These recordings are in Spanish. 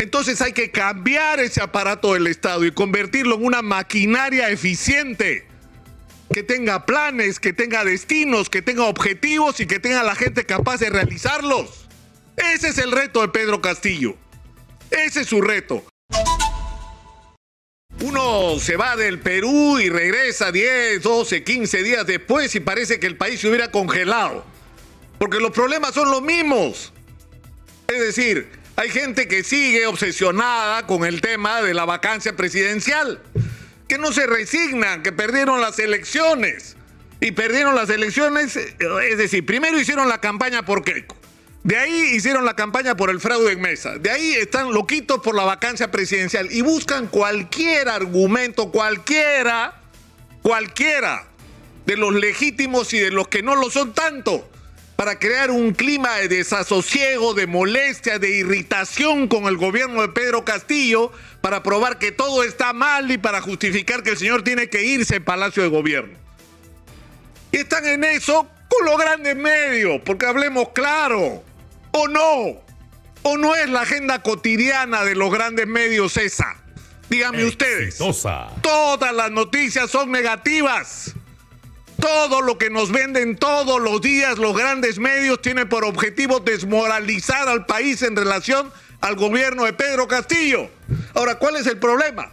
Entonces hay que cambiar ese aparato del Estado y convertirlo en una maquinaria eficiente, que tenga planes, que tenga destinos, que tenga objetivos y que tenga la gente capaz de realizarlos. Ese es el reto de Pedro Castillo. Ese es su reto. Uno se va del Perú y regresa 10, 12, 15 días después y parece que el país se hubiera congelado. Porque los problemas son los mismos. Es decir, hay gente que sigue obsesionada con el tema de la vacancia presidencial, que no se resignan, que perdieron las elecciones. Y perdieron las elecciones, es decir, primero hicieron la campaña por Keiko. De ahí hicieron la campaña por el fraude en mesa. De ahí están loquitos por la vacancia presidencial y buscan cualquier argumento, cualquiera de los legítimos y de los que no lo son tanto, para crear un clima de desasosiego, de molestia, de irritación con el gobierno de Pedro Castillo, para probar que todo está mal y para justificar que el señor tiene que irse al Palacio de Gobierno. Y están en eso con los grandes medios, porque hablemos claro. ¿O no es la agenda cotidiana de los grandes medios esa? Díganme ustedes. Todas las noticias son negativas. Todo lo que nos venden todos los días los grandes medios tiene por objetivo desmoralizar al país en relación al gobierno de Pedro Castillo. Ahora, ¿cuál es el problema?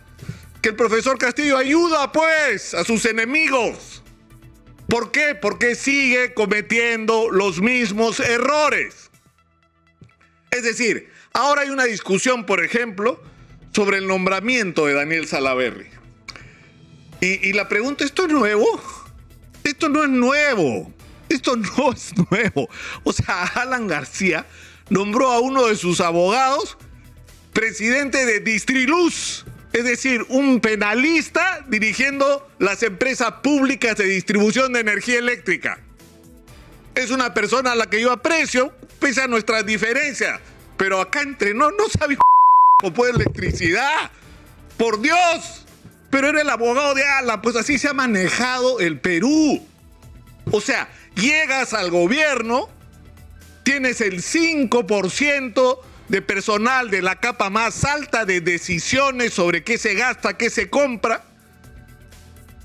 Que el profesor Castillo ayuda, pues, a sus enemigos. ¿Por qué? Porque sigue cometiendo los mismos errores. Es decir, ahora hay una discusión, por ejemplo, sobre el nombramiento de Daniel Salaverry. Y la pregunta, ¿esto es nuevo? Esto no es nuevo. Esto no es nuevo. O sea, Alan García nombró a uno de sus abogados presidente de Distriluz. Es decir, un penalista dirigiendo las empresas públicas de distribución de energía eléctrica. Es una persona a la que yo aprecio, pese a nuestras diferencias. Pero acá entre no sabe cómo de electricidad. ¡Por Dios! Pero era el abogado de Alan, pues así se ha manejado el Perú. O sea, llegas al gobierno, tienes el 5% de personal de la capa más alta de decisiones sobre qué se gasta, qué se compra,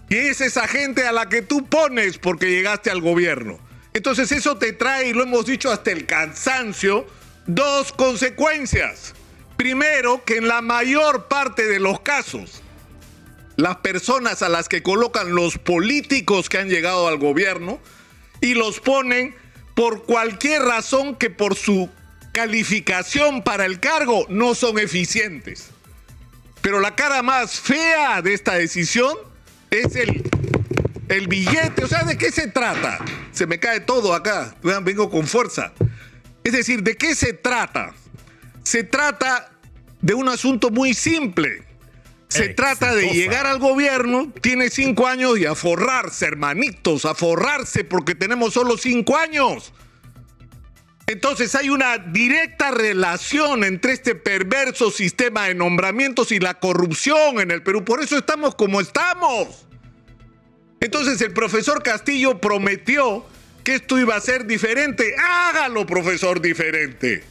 y es esa gente a la que tú pones porque llegaste al gobierno. Entonces eso te trae, y lo hemos dicho hasta el cansancio, dos consecuencias. Primero, que en la mayor parte de los casos, las personas a las que colocan los políticos que han llegado al gobierno y los ponen por cualquier razón que por su calificación para el cargo no son eficientes. Pero la cara más fea de esta decisión es el billete. O sea, ¿de qué se trata? Se me cae todo acá. Vean, vengo con fuerza. Es decir, ¿de qué se trata? Se trata de un asunto muy simple. Se trata de llegar al gobierno, tiene 5 años y a forrarse, hermanitos, a forrarse porque tenemos solo 5 años. Entonces hay una directa relación entre este perverso sistema de nombramientos y la corrupción en el Perú. Por eso estamos como estamos. Entonces el profesor Castillo prometió que esto iba a ser diferente. Hágalo, profesor, diferente.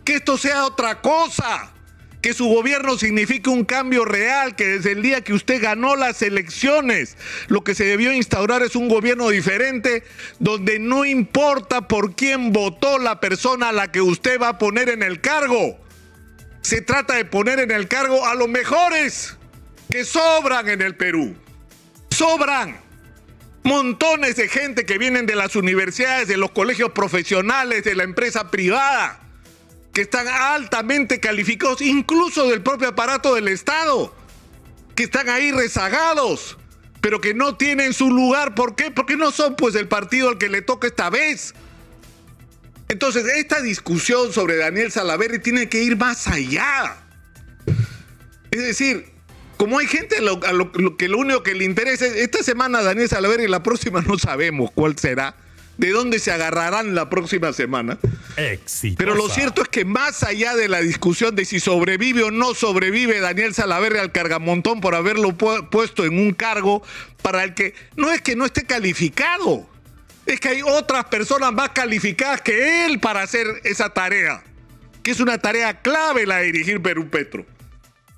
Que esto sea otra cosa. Que su gobierno signifique un cambio real, que desde el día que usted ganó las elecciones, lo que se debió instaurar es un gobierno diferente, donde no importa por quién votó la persona a la que usted va a poner en el cargo. Se trata de poner en el cargo a los mejores, que sobran en el Perú. Sobran. Montones de gente que vienen de las universidades, de los colegios profesionales, de la empresa privada, que están altamente calificados, incluso del propio aparato del Estado, que están ahí rezagados, pero que no tienen su lugar. ¿Por qué? Porque no son pues el partido al que le toca esta vez. Entonces, esta discusión sobre Daniel Salaverry tiene que ir más allá. Es decir, como hay gente a lo que lo único que le interesa es esta semana Daniel Salaverry y la próxima no sabemos cuál será. ¿De dónde se agarrarán la próxima semana? Exitosa. Pero lo cierto es que más allá de la discusión de si sobrevive o no sobrevive Daniel Salaverry al cargamontón por haberlo puesto en un cargo para el que no es que no esté calificado, es que hay otras personas más calificadas que él para hacer esa tarea, porque es una tarea clave la de dirigir Perú-Petro.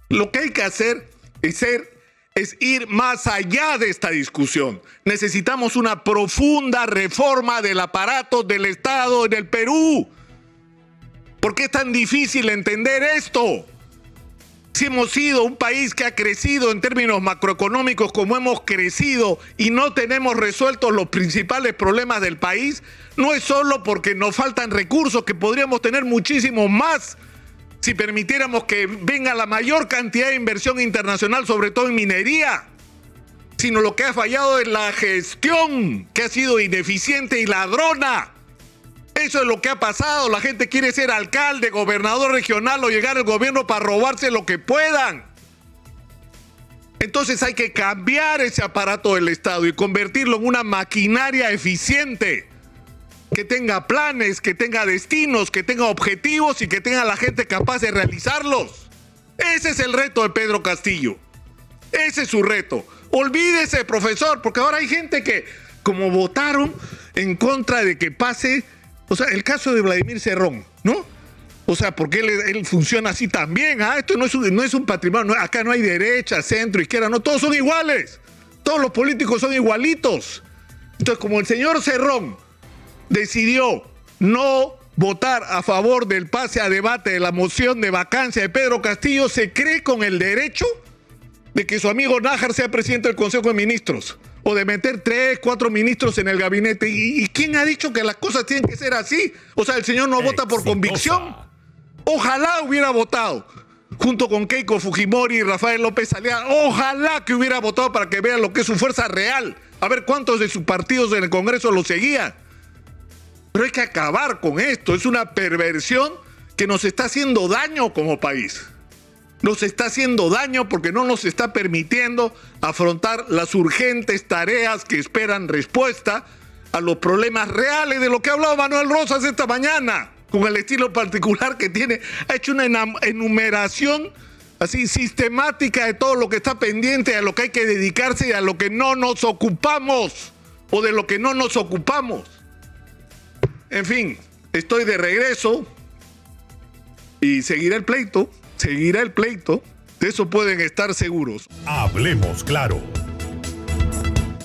Lo que hay que hacer es ir más allá de esta discusión. Necesitamos una profunda reforma del aparato del Estado en el Perú. ¿Por qué es tan difícil entender esto? Si hemos sido un país que ha crecido en términos macroeconómicos como hemos crecido y no tenemos resueltos los principales problemas del país, no es solo porque nos faltan recursos, que podríamos tener muchísimos más si permitiéramos que venga la mayor cantidad de inversión internacional, sobre todo en minería, sino lo que ha fallado es la gestión, que ha sido ineficiente y ladrona. Eso es lo que ha pasado. La gente quiere ser alcalde, gobernador regional o llegar al gobierno para robarse lo que puedan. Entonces hay que cambiar ese aparato del Estado y convertirlo en una maquinaria eficiente, que tenga planes, que tenga destinos, que tenga objetivos y que tenga la gente capaz de realizarlos. Ese es el reto de Pedro Castillo. Ese es su reto. Olvídese, profesor, porque ahora hay gente que, como votaron en contra de que pase, o sea, el caso de Vladimir Cerrón, ¿no? O sea, porque él funciona así también, ¿ah? Esto no es un patrimonio, acá no hay derecha, centro, izquierda, no, todos son iguales. Todos los políticos son igualitos. Entonces, como el señor Cerrón decidió no votar a favor del pase a debate de la moción de vacancia de Pedro Castillo, se cree con el derecho de que su amigo Nájar sea presidente del Consejo de Ministros, o de meter 3, 4 ministros en el gabinete. ¿Y quién ha dicho que las cosas tienen que ser así? O sea, el señor no vota por convicción. Ojalá hubiera votado, junto con Keiko Fujimori y Rafael López Aliaga, ojalá que hubiera votado para que vean lo que es su fuerza real, a ver cuántos de sus partidos en el Congreso lo seguían. Pero hay que acabar con esto. Es una perversión que nos está haciendo daño como país. Nos está haciendo daño porque no nos está permitiendo afrontar las urgentes tareas que esperan respuesta a los problemas reales de lo que ha hablado Manuel Rosas esta mañana, con el estilo particular que tiene. Ha hecho una enumeración así sistemática de todo lo que está pendiente, a lo que hay que dedicarse y a lo que no nos ocupamos, o de lo que no nos ocupamos. En fin, estoy de regreso y seguirá el pleito, de eso pueden estar seguros. Hablemos claro.